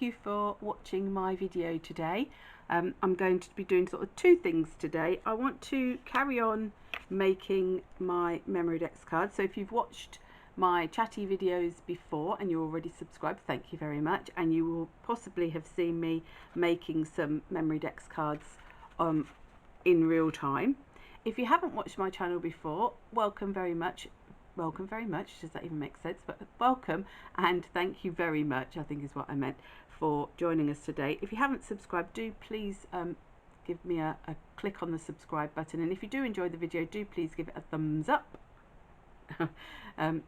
you for watching my video today. I'm going to be doing sort of two things today. I want to carry on making my Memory Dex card. So if you've watched my chatty videos before and you're already subscribed, thank you very much. And you will possibly have seen me making some Memory Dex cards in real time. If you haven't watched my channel before, welcome very much. Welcome very much. Does that even make sense? But welcome and thank you very much, I think is what I meant, for joining us today. If you haven't subscribed, do please give me a click on the subscribe button, and if you do enjoy the video, do please give it a thumbs up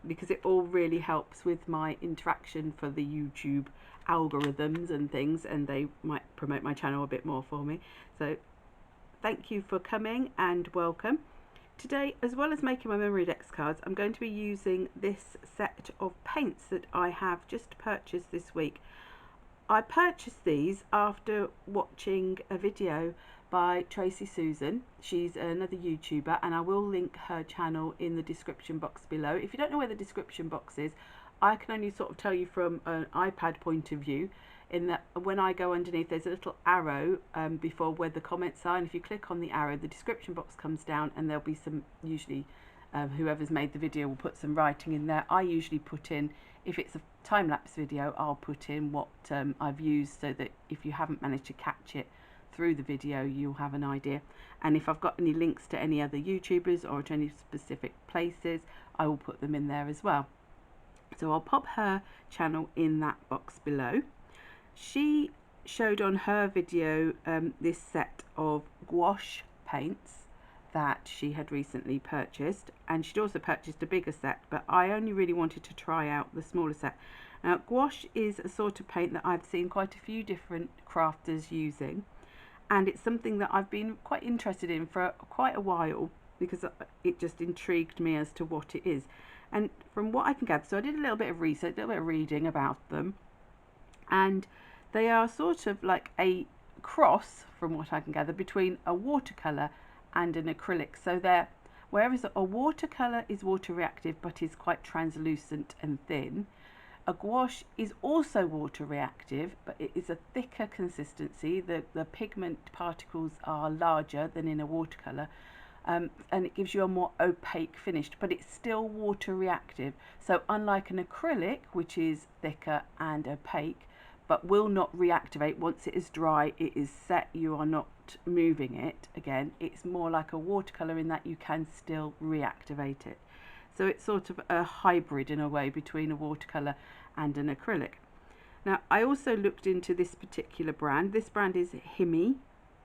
because it all really helps with my interaction for the YouTube algorithms and things, and they might promote my channel a bit more for me. So thank you for coming and welcome. Today, as well as making my Memory Dex cards, I'm going to be using this set of paints that I have just purchased this week. I purchased these after watching a video by Tracey Susan. She's another YouTuber, and I will link her channel in the description box below. If you don't know where the description box is, I can only sort of tell you from an iPad point of view, in that when I go underneath there's a little arrow before where the comments are, and if you click on the arrow the description box comes down and there'll be some, usually whoever's made the video will put some writing in there. I usually put in, if it's a time-lapse video, I'll put in what I've used, so that if you haven't managed to catch it through the video you'll have an idea. And if I've got any links to any other YouTubers or to any specific places, I will put them in there as well. So I'll pop her channel in that box below. She showed on her video this set of gouache paints that she had recently purchased, and she'd also purchased a bigger set, but I only really wanted to try out the smaller set. Now, gouache is a sort of paint that I've seen quite a few different crafters using, and it's something that I've been quite interested in for quite a while because it just intrigued me as to what it is. And from what I can gather, so I did a little bit of research, a little bit of reading about them, and they are sort of like a cross, from what I can gather, between a watercolour and an acrylic. So they're, whereas a watercolour is water reactive but is quite translucent and thin, a gouache is also water reactive but it is a thicker consistency. The pigment particles are larger than in a watercolour, and it gives you a more opaque finish, but it's still water reactive. So unlike an acrylic, which is thicker and opaque but will not reactivate once it is dry, it is set, you are not moving it again, it's more like a watercolour in that you can still reactivate it. So it's sort of a hybrid in a way between a watercolour and an acrylic. Now, I also looked into this particular brand. This brand is HIMI,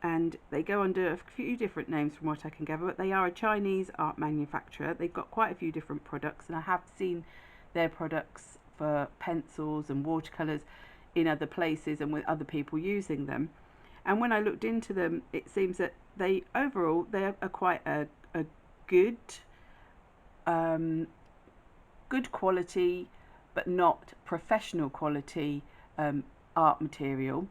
and they go under a few different names from what I can gather, but they are a Chinese art manufacturer. They've got quite a few different products, and I have seen their products for pencils and watercolours in other places and with other people using them. And when I looked into them, it seems that they overall they are quite a good good quality but not professional quality art material.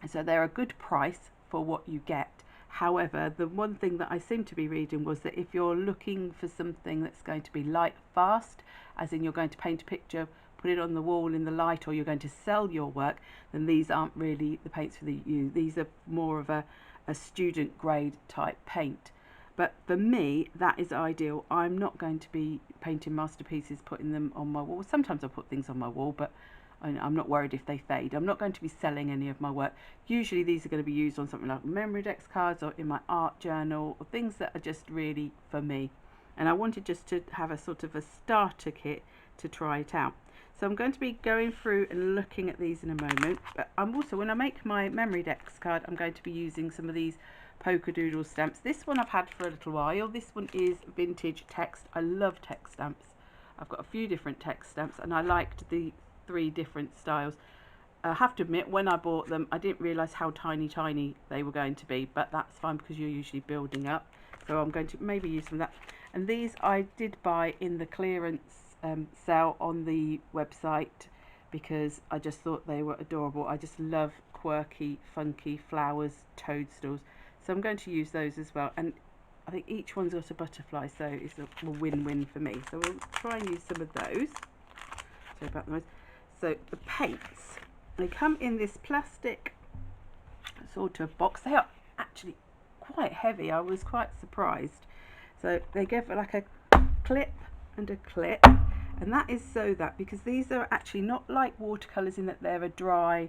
So they're a good price for what you get. However, the one thing that I seem to be reading was that if you're looking for something that's going to be light fast, as in you're going to paint a picture, put it on the wall in the light, or you're going to sell your work, then these aren't really the paints for you. These are more of a student grade type paint. But for me, that is ideal. I'm not going to be painting masterpieces, putting them on my wall. Sometimes I put things on my wall, but I'm not worried if they fade. I'm not going to be selling any of my work. Usually these are going to be used on something like Memory Dex cards or in my art journal, or things that are just really for me. And I wanted just to have a sort of a starter kit to try it out. So I'm going to be going through and looking at these in a moment, but I'm also, when I make my Memory Dex card, I'm going to be using some of these Polkadoodles stamps. This one I've had for a little while. This one is vintage text. I love text stamps. I've got a few different text stamps and I liked the 3 different styles. I have to admit, when I bought them, I didn't realise how tiny they were going to be, but that's fine because you're usually building up. So I'm going to maybe use some of that. And these I did buy in the clearance sale on the website because I just thought they were adorable. I just love quirky, funky flowers, toadstools. So I'm going to use those as well. And I think each one's got a butterfly, so it's a win-win for me. So we'll try and use some of those. So about the most. So the paints. They come in this plastic sort of box. They are actually quite heavy. I was quite surprised. So they give like a clip and a clip, and that is so that, because these are actually not like watercolours in that they're a dry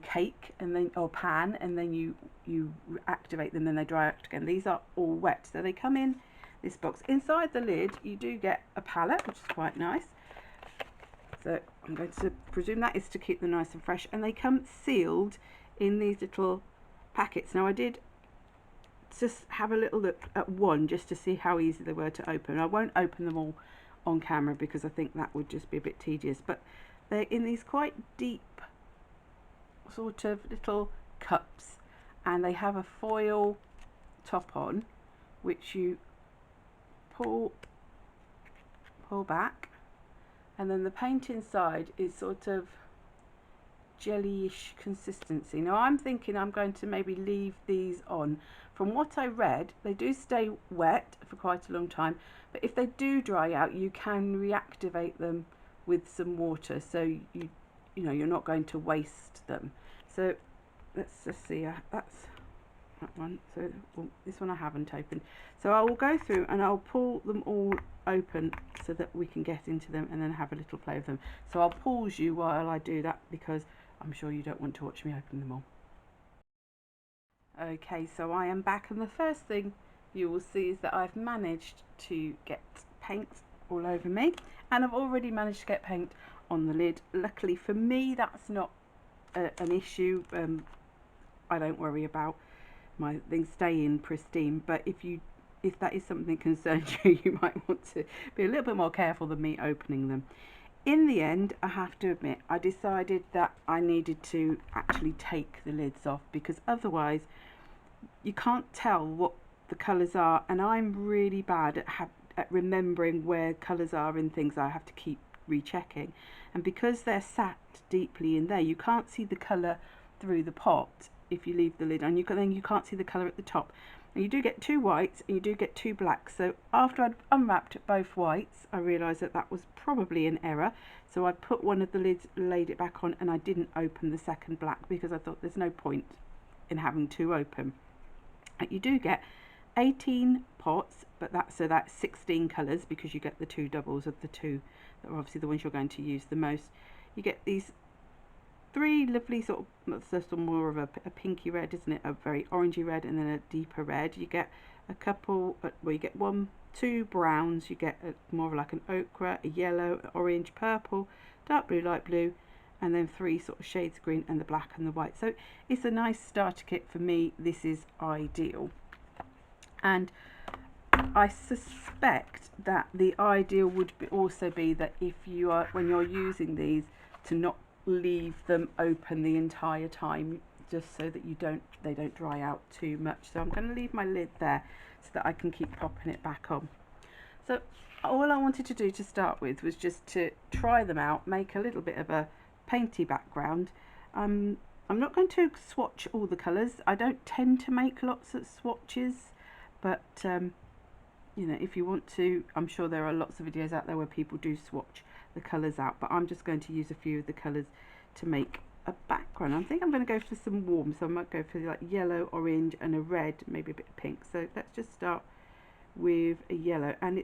cake and then, or pan, and then you activate them and they dry out again. These are all wet, so they come in this box. Inside the lid you do get a palette, which is quite nice. So I'm going to presume that is to keep them nice and fresh, and they come sealed in these little packets. Now I did just have a little look at one just to see how easy they were to open. I won't open them all on camera because I think that would just be a bit tedious, but they're in these quite deep sort of little cups, and they have a foil top on which you pull back, and then the paint inside is sort of jellyish consistency. Now I'm thinking I'm going to maybe leave these on. From what I read, they do stay wet for quite a long time, but if they do dry out you can reactivate them with some water, so you know you're not going to waste them. So let's just see, that's that one. So well, this one I haven't opened, so I will go through and I'll pull them all open so that we can get into them and then have a little play with them. So I'll pause you while I do that because I'm sure you don't want to watch me open them all. Okay, so I am back, and the first thing you will see is that I've managed to get paint all over me, and I've already managed to get paint on the lid. Luckily for me that's not an issue. I don't worry about my things staying pristine, but if that is something that concerns you, you might want to be a little bit more careful than me opening them. In the end, I have to admit, I decided that I needed to actually take the lids off, because otherwise you can't tell what the colours are, and I'm really bad at remembering where colours are in things. I have to keep rechecking, and because they're sat deeply in there, you can't see the colour through the pot if you leave the lid on. Then you can't see the colour at the top. And you do get two whites and you do get two blacks. So after I'd unwrapped both whites, I realised that that was probably an error. So I put one of the lids, laid it back on, and I didn't open the second black because I thought there's no point in having two open. You do get 18 pots, but that's 16 colours, because you get the two doubles of the two that are obviously the ones you're going to use the most. You get these three lovely sort of, that's more of a pinky red, isn't it? A very orangey red, and then a deeper red. You get a couple, well, you get two browns. You get more of like an ochre, a yellow, an orange, purple, dark blue, light blue, and then three sort of shades of green, and the black and the white. So it's a nice starter kit for me. This is ideal, and I suspect that the ideal would also be that if you are, when you're using these, to not leave them open the entire time, just so that they don't dry out too much. So I'm going to leave my lid there so that I can keep popping it back on. So all I wanted to do to start with was just to try them out, make a little bit of a painty background. I'm not going to swatch all the colours. I don't tend to make lots of swatches, but you know, if you want to, I'm sure there are lots of videos out there where people do swatch the colours out, but I'm just going to use a few of the colours to make a background. I think I'm going to go for some warm, so I might go for like yellow, orange, and a red, maybe a bit of pink. So let's just start with a yellow, and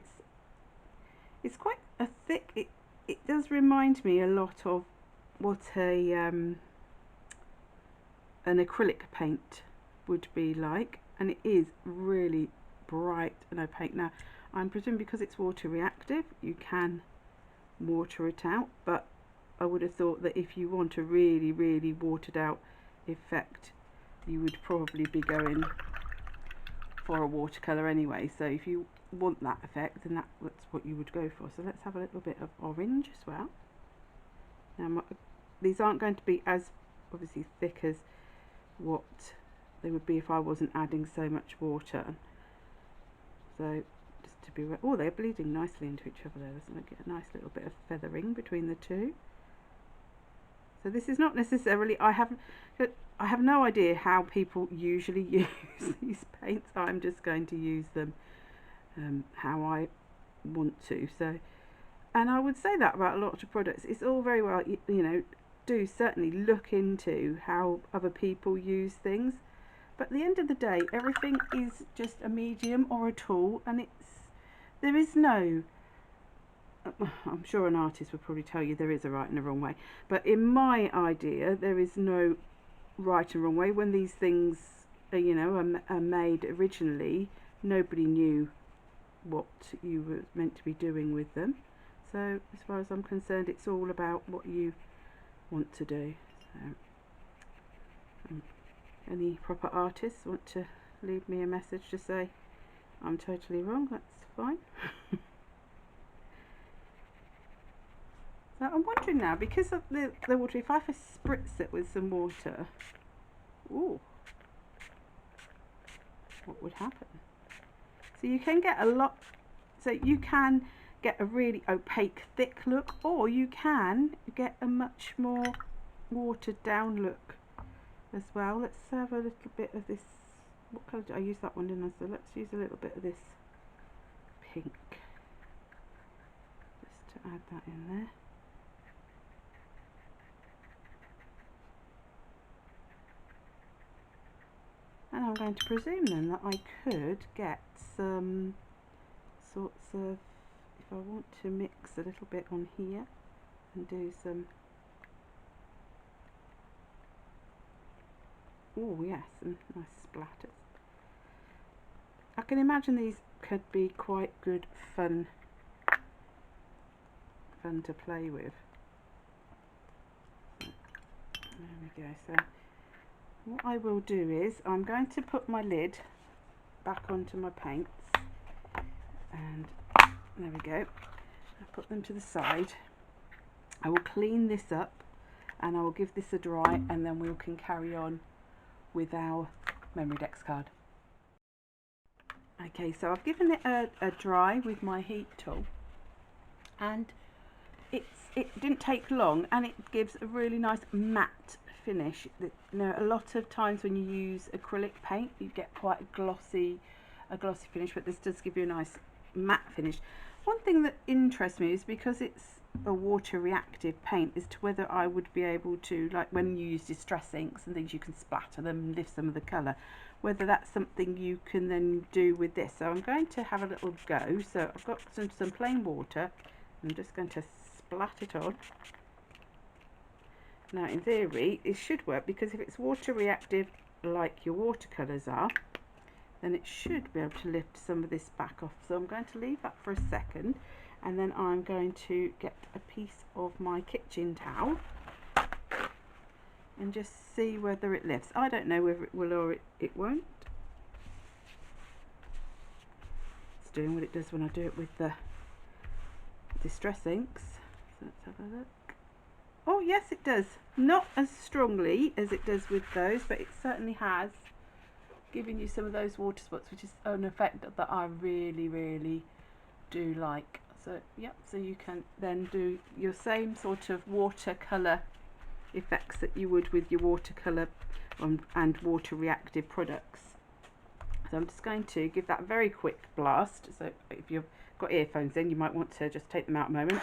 it's quite a thick, it does remind me a lot of what an acrylic paint would be like, and it is really bright and opaque. Now I'm presuming because it's water reactive you can water it out, but I would have thought that if you want a really, really watered out effect, you would probably be going for a watercolour anyway. So if you want that effect, then that's what you would go for. So let's have a little bit of orange as well. Now these aren't going to be as obviously thick as what they would be if I wasn't adding so much water. So just to be, oh, they're bleeding nicely into each other there, doesn't it? Get a nice little bit of feathering between the two. So this is not necessarily, I have no idea how people usually use these paints. I'm just going to use them how I want to. So, and I would say that about a lot of products. It's all very well, you know, do certainly look into how other people use things, but at the end of the day everything is just a medium or a tool, and there is no, I'm sure an artist would probably tell you there is a right and a wrong way, but in my idea there is no right and wrong way. When these things are, you know, are made originally, nobody knew what you were meant to be doing with them. So as far as I'm concerned, it's all about what you want to do. So any proper artists want to leave me a message to say I'm totally wrong, that's fine. So I'm wondering now, because of the water, if I spritz it with some water, ooh, what would happen? So you can get a lot, so you can get a really opaque thick look, or you can get a much more watered down look as well. Let's have a little bit of this. What colour did I use? That one, didn't I? So let's use a little bit of this pink just to add that in there. And I'm going to presume then that I could get some sorts of, if I want to mix a little bit on here and do some, oh yes, some nice splatters. I can imagine these could be quite good fun to play with. There we go. So what I will do is I'm going to put my lid back onto my paints, and there we go. I'll put them to the side. I will clean this up and I will give this a dry, and then we can carry on with our Memory Dex card. Okay, so I've given it a dry with my heat tool, and it didn't take long, and it gives a really nice matte finish. You know, a lot of times when you use acrylic paint you get quite a glossy finish, but this does give you a nice matte finish. One thing that interests me is, because it's a water reactive paint, as to whether I would be able to, like when you use distress inks and things, you can splatter them and lift some of the colour, whether that's something you can then do with this. So I'm going to have a little go. So I've got some plain water. I'm just going to splat it on. Now in theory it should work, because if it's water reactive like your watercolours are, then it should be able to lift some of this back off. So I'm going to leave that for a second, and then I'm going to get a piece of my kitchen towel and just see whether it lifts. I don't know whether it will or it won't. It's doing what it does when I do it with the distress inks. So let's have a look. Oh yes, it does. Not as strongly as it does with those, but it certainly has given you some of those water spots, which is an effect that I really do like. So yep, so you can then do your same sort of watercolour effects that you would with your watercolour and water reactive products. So I'm just going to give that a very quick blast. So if you've got earphones in, you might want to just take them out a moment.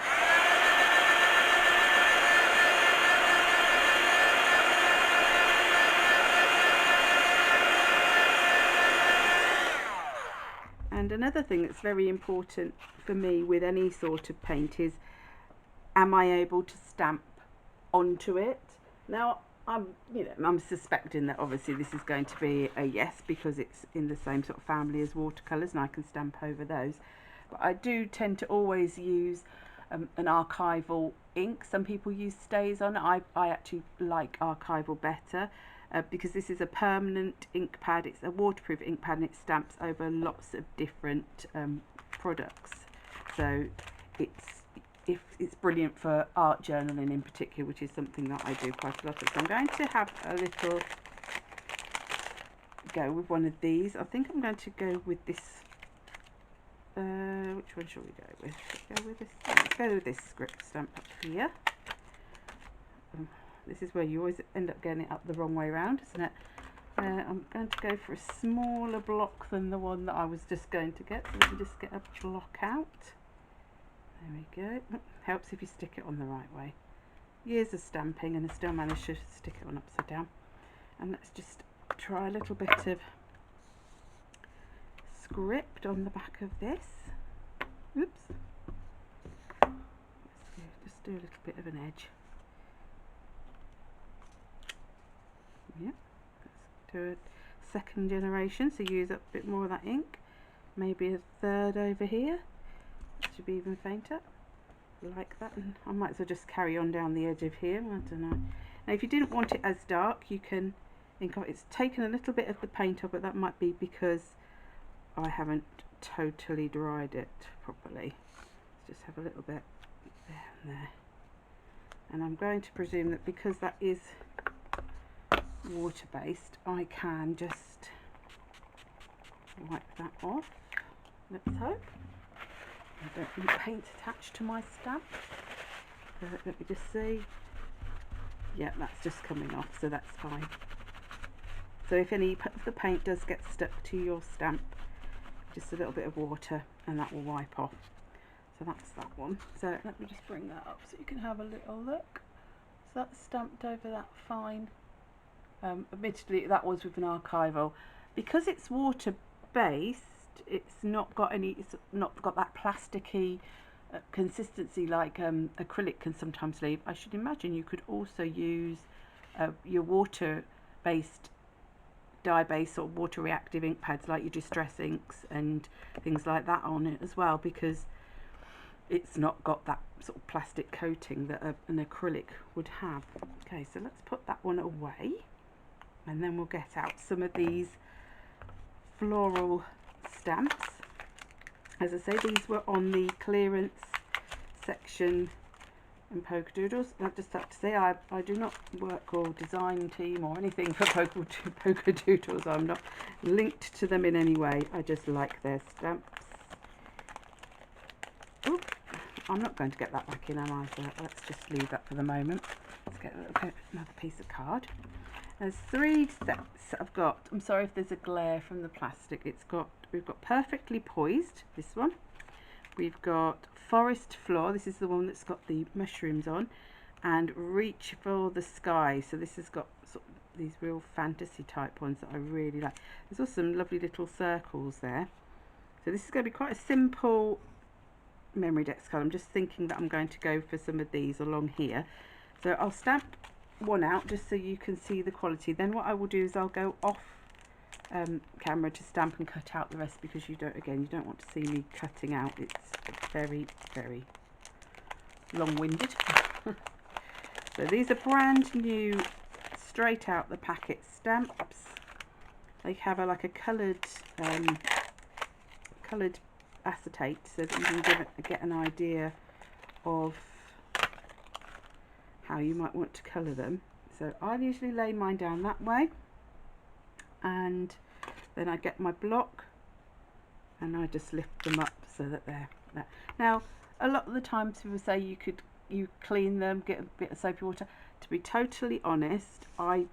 And another thing that's very important for me with any sort of paint is, am I able to stamp onto it? Now I'm suspecting that obviously this is going to be a yes, because it's in the same sort of family as watercolours and I can stamp over those. But I do tend to always use an archival ink. Some people use stays on. I actually like archival better. Because this is a permanent ink pad, it's a waterproof ink pad, and it stamps over lots of different products. So it's brilliant for art journaling in particular, which is something that I do quite a lot of. So I'm going to have a little go with one of these. I think I'm going to go with this. Which one shall we go with? Let's go with this script stamp up here. This is where you always end up getting it up the wrong way around, isn't it? I'm going to go for a smaller block than the one that I was just going to get. So let me just get a block out. There we go. Helps if you stick it on the right way. years of stamping and I still managed to stick it on upside down. And let's just try a little bit of script on the back of this. Oops. Let's just do a little bit of an edge. Yep. Let's do a second generation, so use up a bit more of that ink. Maybe a third over here. That should be even fainter. Like that. And I might as well just carry on down the edge of here. I don't know. Now, if you didn't want it as dark, you can ink off. It's taken a little bit of the paint off, but that might be because I haven't totally dried it properly. Let's just have a little bit there and there. And I'm going to presume that because that is water based, I can just wipe that off. Let's hope. I don't need paint attached to my stamp. Let me just see. Yeah, that's just coming off, so that's fine. So if any of the paint does get stuck to your stamp, just a little bit of water and that will wipe off. So that's that one. So let me just bring that up so you can have a little look. So that's stamped over that fine. Admittedly, that was with an archival. Because it's water based, it's not got that plasticky consistency like acrylic can sometimes leave. I should imagine you could also use your water based dye base or water reactive ink pads like your distress inks and things like that on it as well, because it's not got that sort of plastic coating that an acrylic would have. Okay, so let's put that one away, and then we'll get out some of these floral stamps. As I say, these were on the clearance section in Polkadoodles. I just have to say, I do not work or design team or anything for Polkadoodles. I'm not linked to them in any way. I just like their stamps. Oh, I'm not going to get that back in, am I? So let's just leave that for the moment. Let's get another piece of card. There's 3 sets I've got. I'm sorry if there's a glare from the plastic. We've got Perfectly Poised, this one. We've got Forest Floor, this is the one that's got the mushrooms on, and Reach for the Sky. So this has got sort of these real fantasy type ones that I really like. There's also some lovely little circles there. So this is going to be quite a simple Memory Dex card. I'm just thinking that I'm going to go for some of these along here. So I'll stamp one out just so you can see the quality. Then what I will do is I'll go off camera to stamp and cut out the rest, because you don't want to see me cutting out. It's very, very long-winded. So these are brand new, straight out the packet stamps. They have like a coloured acetate, so that you can get an idea of how you might want to colour them. So I usually lay mine down that way, and then I get my block and I just lift them up so that they're there. Now, a lot of the times people say you clean them, get a bit of soapy water. To be totally honest, I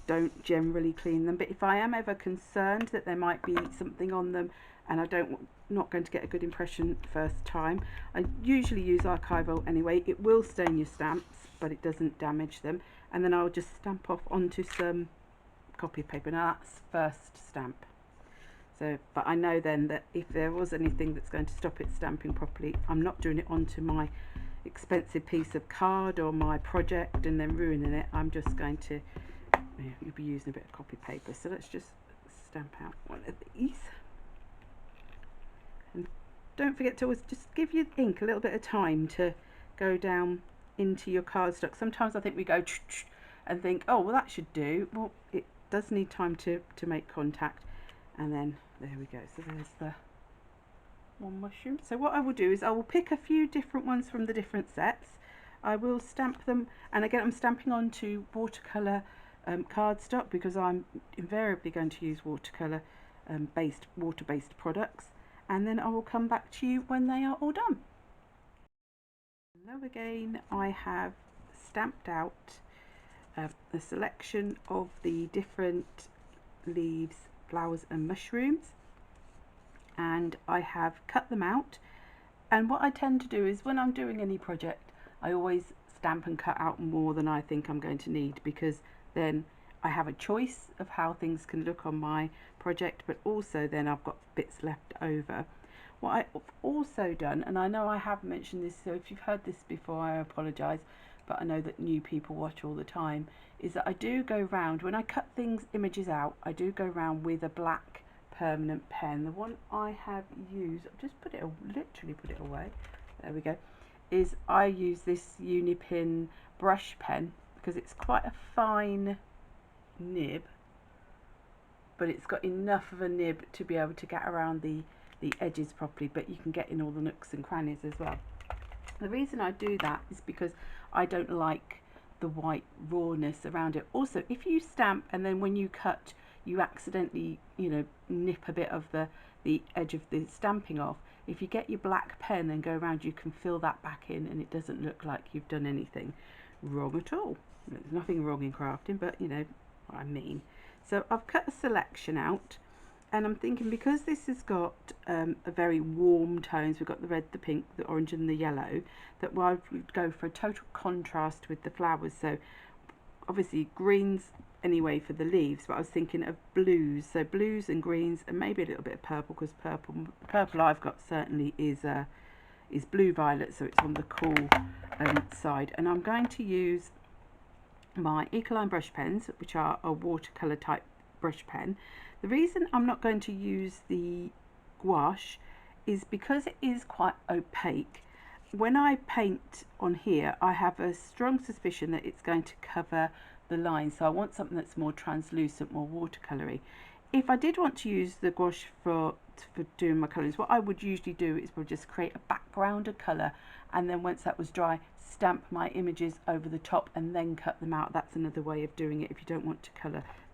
don't generally clean them, but if I am ever concerned that there might be something on them and not going to get a good impression first time, I usually use archival anyway. It will stain your stamps, but it doesn't damage them, and then I'll just stamp off onto some copy paper. Now that's first stamp. So, but I know then that if there was anything that's going to stop it stamping properly, I'm not doing it onto my expensive piece of card or my project and then ruining it. I'm just going to, you'll be using a bit of copy paper. So let's just stamp out one of these. And don't forget to always just give your ink a little bit of time to go down into your cardstock. Sometimes I think we go and think, oh, well, that should do. Well, it does need time to make contact. And then there we go. So there's the one mushroom. So what I will do is I will pick a few different ones from the different sets. I will stamp them, and again I'm stamping onto watercolour cardstock, because I'm invariably going to use watercolour water-based products, and then I will come back to you when they are all done. Hello again. I have stamped out a selection of the different leaves, flowers and mushrooms, and I have cut them out. And what I tend to do is when I'm doing any project, I always stamp and cut out more than I think I'm going to need, because then I have a choice of how things can look on my project, but also then I've got bits left over. What I've also done, and I know I have mentioned this, so if you've heard this before I apologise, but I know that new people watch all the time, is that I do go round, when I cut images out, I do go round with a black permanent pen. The one I have used, I've just literally put it away, there we go, is I use this Unipin brush pen, because it's quite a fine nib, but it's got enough of a nib to be able to get around the edges properly, but you can get in all the nooks and crannies as well. The reason I do that is because I don't like the white rawness around it. Also, if you stamp and then when you cut you accidentally, you know, nip a bit of the edge of the stamping off, if you get your black pen and go around, you can fill that back in and it doesn't look like you've done anything wrong at all. There's nothing wrong in crafting, but you know what I mean. So I've cut a selection out, and I'm thinking, because this has got a very warm tones, we've got the red, the pink, the orange and the yellow, that I would go for a total contrast with the flowers. So obviously greens anyway for the leaves, but I was thinking of blues, so blues and greens and maybe a little bit of purple, because purple I've got certainly is blue violet, so it's on the cool side. And I'm going to use my Ecoline brush pens, which are a watercolour type brush pen. The reason I'm not going to use the gouache is because it is quite opaque. When I paint on here, I have a strong suspicion that it's going to cover the line, so I want something that's more translucent, more watercolory. If I did want to use the gouache for doing my colours, what I would usually do is we'll just create a background of colour, and then once that was dry, stamp my images over the top and then cut them out. That's another way of doing it if you don't want to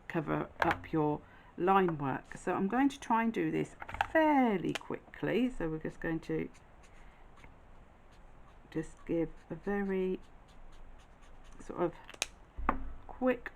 cover up your line work. So I'm going to try and do this fairly quickly, so we're just going to just give a very sort of quick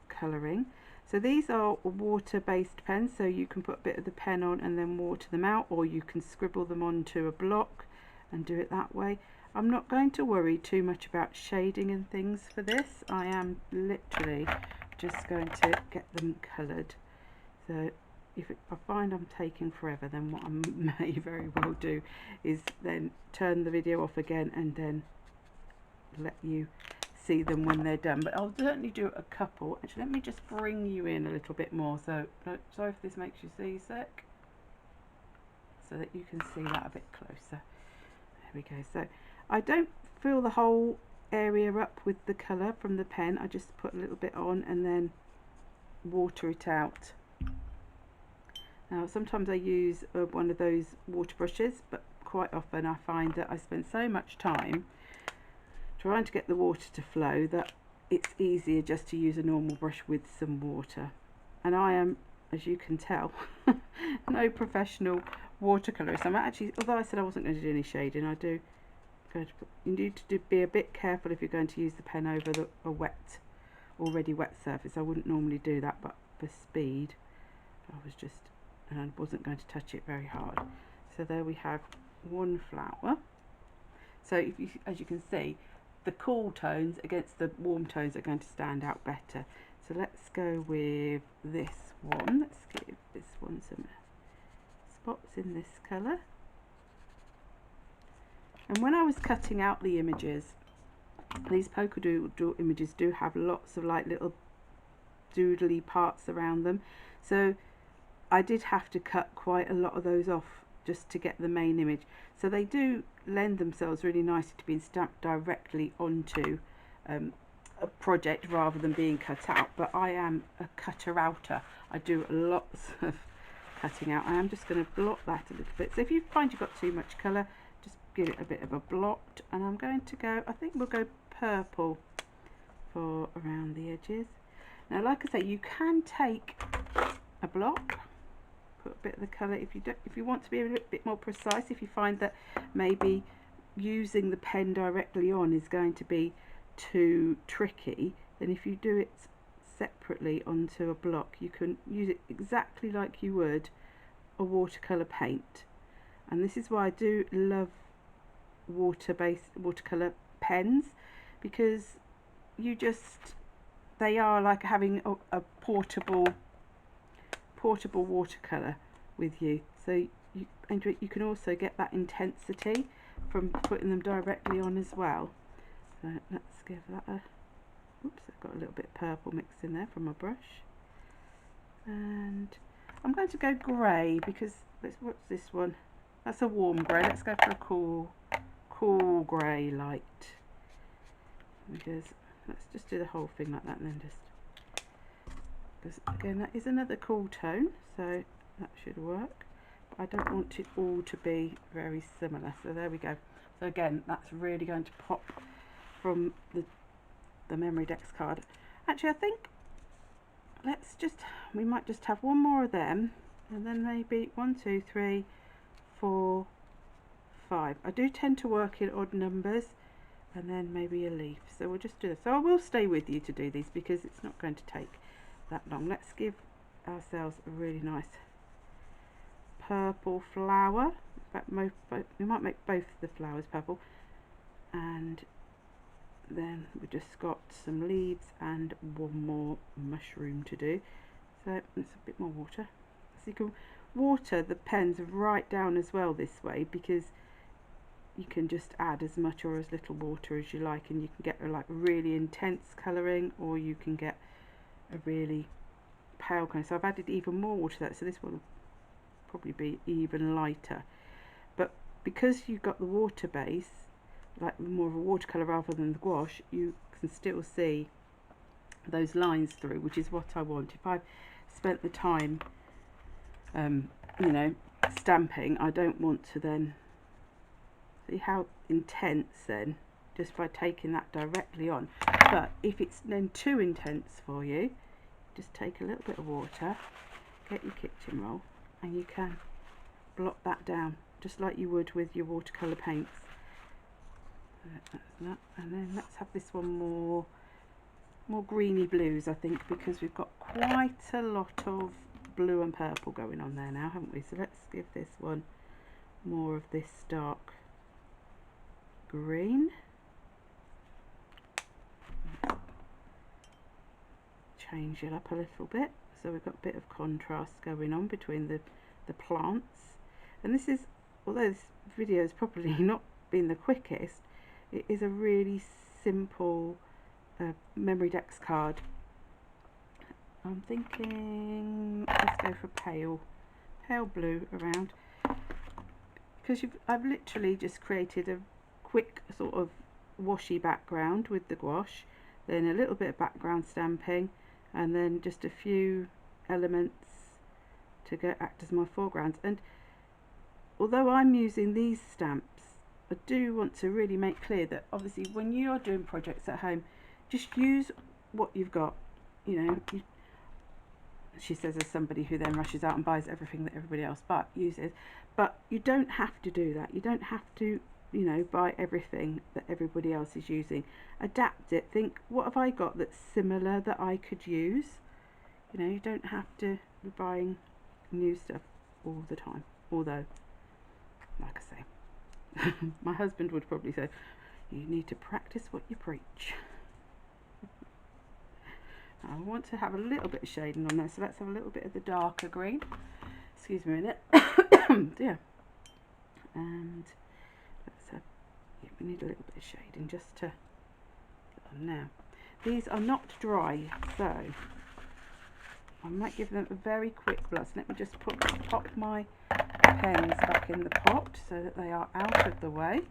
colouring. So these are water-based pens, so you can put a bit of the pen on and then water them out, or you can scribble them onto a block and do it that way. I'm not going to worry too much about shading and things for this. I am literally just going to get them coloured. So if I find I'm taking forever, then what I may very well do is then turn the video off again and then let you see them when they're done. But I'll certainly do a couple. Actually, let me just bring you in a little bit more. So sorry if this makes you seasick, so that you can see that a bit closer. There we go. So I don't fill the whole area up with the colour from the pen. I just put a little bit on and then water it out. Now sometimes I use one of those water brushes, but quite often I find that I spend so much time trying to get the water to flow that it's easier just to use a normal brush with some water. And I am, as you can tell, no professional watercolourist. I'm actually, although I said I wasn't going to do any shading, I do. You need to be a bit careful if you're going to use the pen over already wet surface. I wouldn't normally do that, but for speed, I wasn't going to touch it very hard. So there we have one flower. So if you, as you can see, the cool tones against the warm tones are going to stand out better. So let's go with this one. Let's give this one some spots in this colour. And when I was cutting out the images, these Polkadoodle images do have lots of like little doodly parts around them. So I did have to cut quite a lot of those off just to get the main image. So they do lend themselves really nicely to being stamped directly onto a project rather than being cut out. But I am a cutter-outer. I do lots of cutting out. I am just going to blot that a little bit. So if you find you've got too much colour, just give it a bit of a blot. And I'm going to go, I think we'll go purple for around the edges. Now, like I say, you can take a block, put a bit of the colour if you want to be a little bit more precise. If you find that maybe using the pen directly on is going to be too tricky, then if you do it separately onto a block, you can use it exactly like you would a watercolour paint. And this is why I do love watercolour pens, because they are like having a portable watercolour with you. So you can also get that intensity from putting them directly on as well. So let's give that a, oops, I've got a little bit of purple mixed in there from my brush. And I'm going to go grey, because what's this one? That's a warm grey. Let's go for a cool grey light. Because let's just do the whole thing like that, and then just, because again that is another cool tone, so that should work. But I don't want it all to be very similar. So there we go. So again, that's really going to pop from the Memory Dex card. Actually, I think we might just have one more of them, and then maybe 1, 2, 3, 4, 5. I do tend to work in odd numbers, and then maybe a leaf. So we'll just do this. So I will stay with you to do these, because it's not going to take that long. Let's give ourselves a really nice purple flower. In fact, we might make both the flowers purple, and then we've just got some leaves and one more mushroom to do. So it's a bit more water. So you can water the pens right down as well this way, because you can just add as much or as little water as you like, and you can get like really intense colouring, or you can get a really pale colour. So I've added even more water to that, so this one will probably be even lighter. But because you've got the water base, like more of a watercolour rather than the gouache, you can still see those lines through, which is what I want. If I've spent the time you know, stamping, I don't want to then see how intense then, just by taking that directly on. But if it's then too intense for you, just take a little bit of water, get your kitchen roll, and you can blot that down just like you would with your watercolour paints. That's that. And then let's have this one more greeny blues, I think, because we've got quite a lot of blue and purple going on there now, haven't we? So let's give this one more of this dark green. Change it up a little bit, so we've got a bit of contrast going on between the plants. And this is, although this video has probably not been the quickest, it is a really simple Memory Dex card. I'm thinking let's go for pale blue around, because I've literally just created a quick sort of washy background with the gouache, then a little bit of background stamping, and then just a few elements to act as my foregrounds. And although I'm using these stamps, I do want to really make clear that obviously when you're doing projects at home, just use what you've got. You know, she says as somebody who then rushes out and buys everything that everybody else uses, but you don't have to do that. You don't have to, you know, buy everything that everybody else is using. Adapt it. Think, what have I got that's similar that I could use? You know, you don't have to be buying new stuff all the time. Although, like I say, my husband would probably say, you need to practice what you preach. I want to have a little bit of shading on there, so let's have a little bit of the darker green. Excuse me a minute. Dear. And let's have, yeah, we need a little bit of shading just to get on now. These are not dry, so I might give them a very quick blot. Let me just pop my pens back in the pot so that they are out of the way.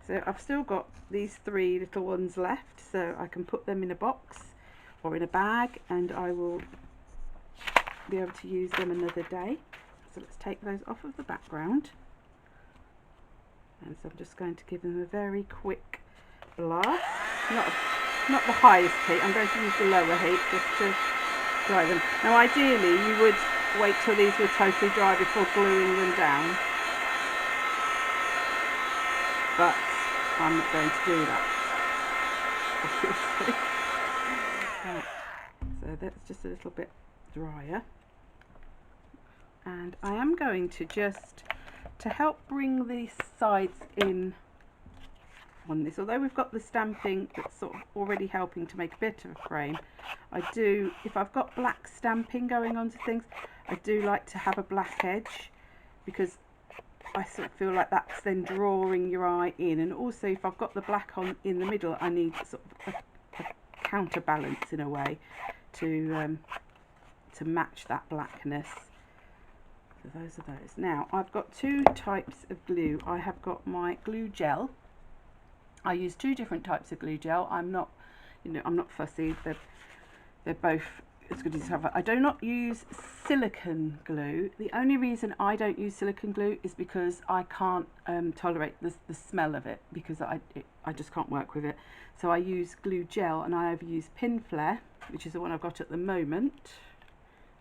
So I've still got these 3 little ones left, so I can put them in a box or in a bag, and I will be able to use them another day. So let's take those off of the background, and so I'm just going to give them a very quick blast. Not the highest heat, I'm going to use the lower heat just to dry them. Now ideally you would wait till these were totally dry before gluing them down, but I'm not going to do that, obviously. Right. So that's just a little bit drier, and I am going to just to help bring the sides in on this, although we've got the stamping that's sort of already helping to make a bit of a frame, I do, if I've got black stamping going onto things, I do like to have a black edge, because I sort of feel like that's then drawing your eye in. And also if I've got the black on in the middle, I need sort of a counterbalance in a way to match that blackness. So those are those. Now I've got two types of glue. I have got my glue gel. I use two different types of glue gel. I'm not fussy. They're both as good as ever. I do not use silicone glue. The only reason I don't use silicone glue is because I can't tolerate the smell of it, because I just can't work with it. So I use glue gel, and I have used Pinflair, which is the one I've got at the moment.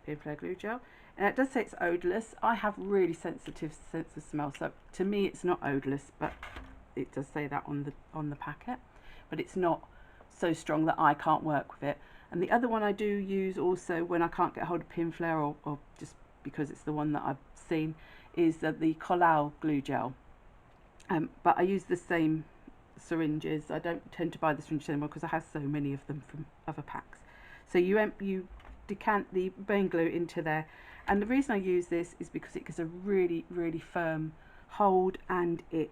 Pinflair glue gel. And it does say it's odorless. I have really sensitive sense of smell, so to me it's not odorless, but it does say that on the packet, but it's not so strong that I can't work with it. And the other one I do use also when I can't get hold of Pinflair, or just because it's the one that I've seen, is the Collal glue gel. But I use the same syringes. I don't tend to buy the syringes anymore because I have so many of them from other packs. So you decant the bone glue into there, and the reason I use this is because it gives a really, really firm hold, and it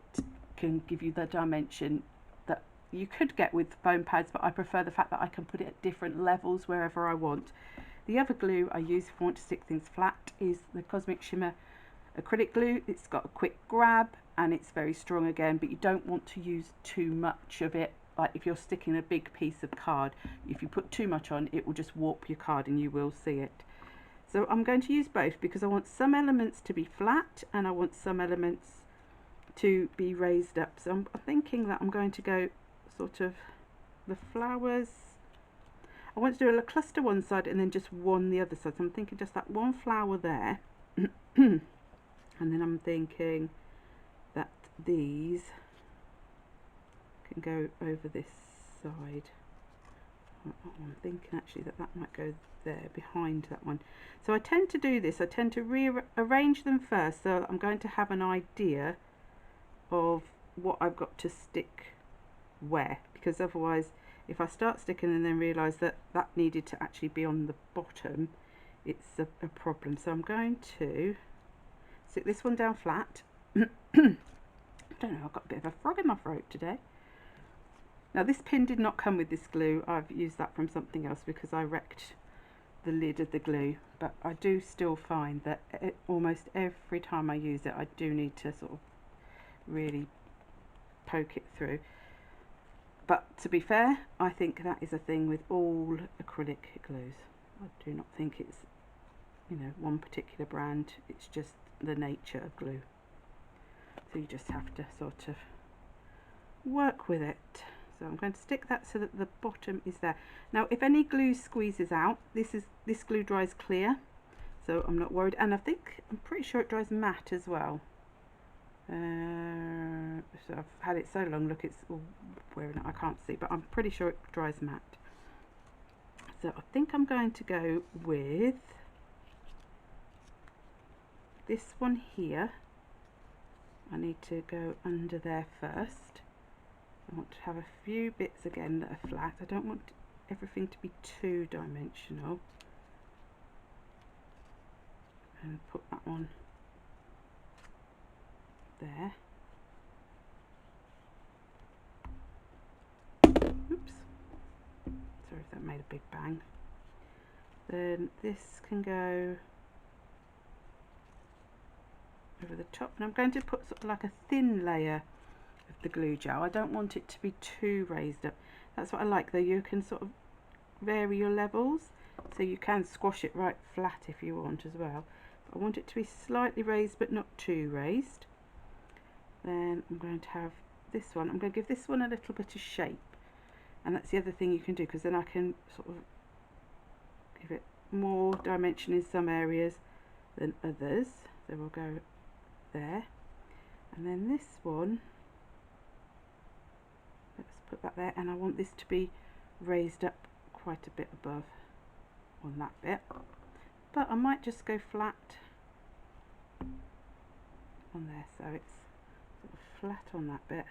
can give you the dimension that you could get with foam pads, but I prefer the fact that I can put it at different levels wherever I want. The other glue I use if I want to stick things flat is the Cosmic Shimmer acrylic glue. It's got a quick grab and it's very strong again, but you don't want to use too much of it. Like if you're sticking a big piece of card, if you put too much on, it will just warp your card and you will see it. So I'm going to use both because I want some elements to be flat and I want some elements to be raised up. So I'm thinking that I'm going to go sort of the flowers. I want to do a cluster one side and then just one the other side. So I'm thinking just that one flower there. And then I'm thinking that these can go over this side. I'm thinking actually that might go there behind that one. So I tend to do this. I tend to rearrange them first, so I'm going to have an idea of what I've got to stick where, because otherwise if I start sticking and then realise that that needed to actually be on the bottom, it's a problem. So I'm going to stick this one down flat. I don't know, I've got a bit of a frog in my throat today. Now this pin did not come with this glue. I've used that from something else because I wrecked the lid of the glue, but I do still find that almost every time I use it I do need to sort of really poke it through. But to be fair, I think that is a thing with all acrylic glues. I do not think it's, one particular brand. It's just the nature of glue. So you just have to sort of work with it. So I'm going to stick that so that the bottom is there. Now if any glue squeezes out, this glue dries clear, so I'm not worried. And I'm pretty sure it dries matte as well. So I've had it so long, look, it's all wearing it, I can't see, but I'm pretty sure it dries matte. So I think I'm going to go with this one here. I need to go under there first. I want to have a few bits again that are flat. I don't want everything to be two dimensional. And put that one there. Oops. Sorry if that made a big bang. Then this can go over the top, and I'm going to put sort of like a thin layer of the glue gel. I don't want it to be too raised up. That's what I like though. You can sort of vary your levels, so you can squash it right flat if you want as well. But I want it to be slightly raised but not too raised. Then I'm going to have this one. I'm going to give this one a little bit of shape, and that's the other thing you can do, because then I can sort of give it more dimension in some areas than others. So we'll go there, and then this one, let's put that there, and I want this to be raised up quite a bit above on that bit, but I might just go flat on there, so it's sort of flat on that bit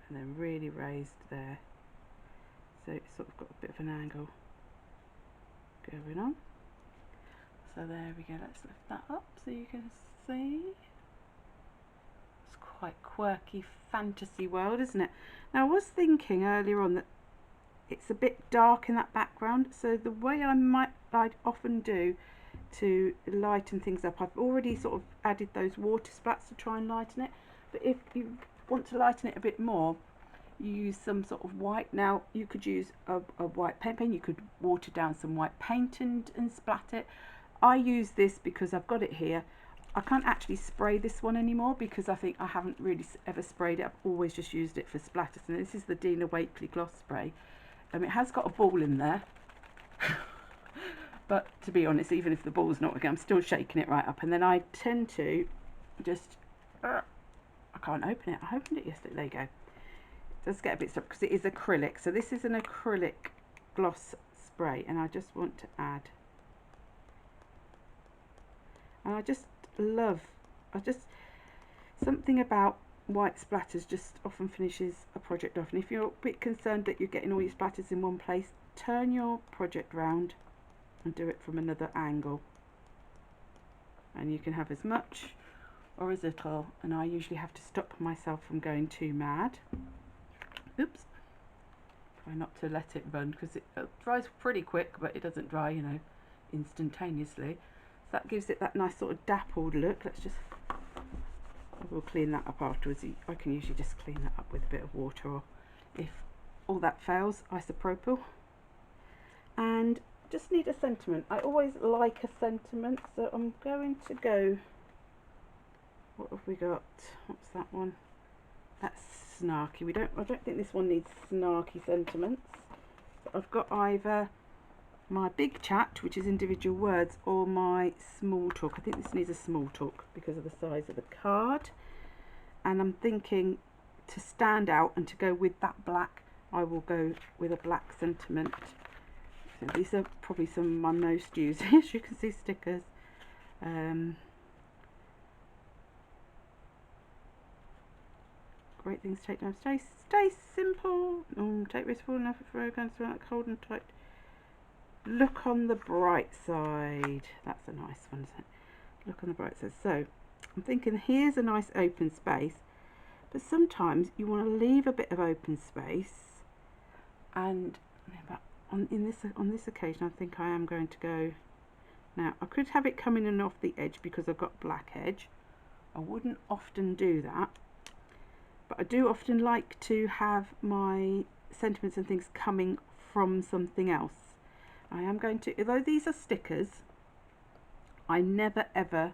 and then really raised there, so it's sort of got a bit of an angle going on. So there we go, let's lift that up so you can see. It's quite quirky fantasy world, isn't it? Now I was thinking earlier on that it's a bit dark in that background, so the way I'd often do to lighten things up, I've already sort of added those water splats to try and lighten it, but if you want to lighten it a bit more, you use some sort of white. Now you could use a white paint pen, you could water down some white paint and splat it. I use this because I've got it here. I can't actually spray this one anymore because I think I haven't really ever sprayed it. I've always just used it for splatters, and this is the Dina Wakley gloss spray. It has got a ball in there, but to be honest, even if the ball's not working, I'm still shaking it right up, and then I tend to just I can't open it. I opened it yesterday. There you go. It does get a bit stuck because it is acrylic, so this is an acrylic gloss spray, and I just want to add, and I just love, something about white splatters just often finishes a project off. And if you're a bit concerned that you're getting all your splatters in one place, turn your project round and do it from another angle, and you can have as much or as little, and I usually have to stop myself from going too mad. Oops. Try not to let it run because it dries pretty quick, but it doesn't dry, you know, instantaneously. So that gives it that nice sort of dappled look. Let's just, we'll clean that up afterwards. I can usually just clean that up with a bit of water, or if all that fails, isopropyl. And just need a sentiment. I always like a sentiment, so I'm going to go, what have we got? What's that one? That's snarky. I don't think this one needs snarky sentiments. But I've got either my big chat, which is individual words, or my small talk. I think this needs a small talk because of the size of the card, and I'm thinking to stand out and to go with that black, I will go with a black sentiment. So these are probably some of my most used. As you can see, stickers. Great things to take down. Stay simple. Take risks for enough for going through that cold and tight. Look on the bright side. That's a nice one, isn't it? Look on the bright side. So I'm thinking here's a nice open space, but sometimes you want to leave a bit of open space. And on this occasion, I think I am going to go. Now I could have it coming in off the edge because I've got black edge. I wouldn't often do that, but I do often like to have my sentiments and things coming from something else. I am going to, although these are stickers, I never ever,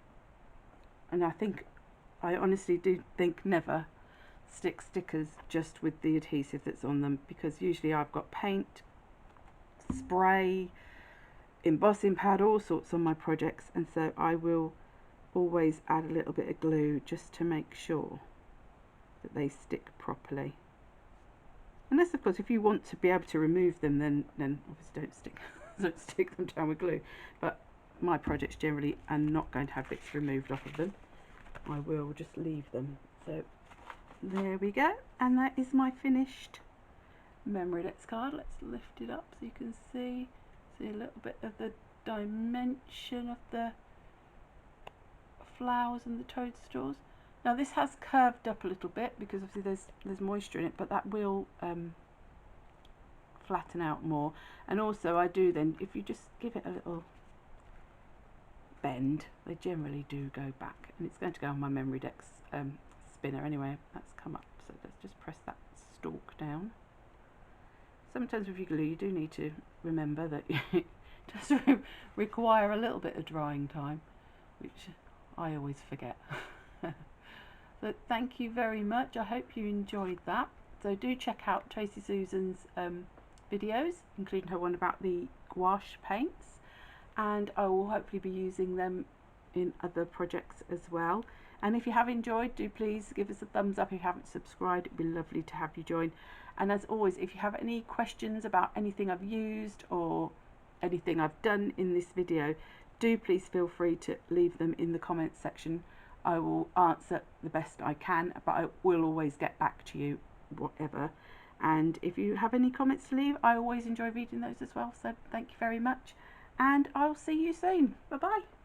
and I honestly do think never, stick stickers just with the adhesive that's on them, because usually I've got paint, spray, embossing pad, all sorts on my projects, and so I will always add a little bit of glue just to make sure that they stick properly. Unless, of course, if you want to be able to remove them, then obviously don't stick them down with glue. But my projects generally are not going to have bits removed off of them. I will just leave them. So there we go, and that is my finished Memory Dex card. Let's lift it up so you can see a little bit of the dimension of the flowers and the toadstools. Now this has curved up a little bit because obviously there's moisture in it, but that will flatten out more. And also I do then, if you just give it a little bend, they generally do go back, and it's going to go on my Memory Dex spinner anyway. That's come up, so let's just press that stalk down. Sometimes with your glue you do need to remember that it does require a little bit of drying time, which I always forget. So thank you very much. I hope you enjoyed that. So do check out Tracey Susan's videos, including her one about the gouache paints, and I will hopefully be using them in other projects as well. And if you have enjoyed, do please give us a thumbs up. If you haven't subscribed, it'd be lovely to have you join. And as always, if you have any questions about anything I've used or anything I've done in this video, do please feel free to leave them in the comments section. I will answer the best I can, but I will always get back to you, whatever. And if you have any comments to leave, I always enjoy reading those as well. So thank you very much, and I'll see you soon. Bye bye.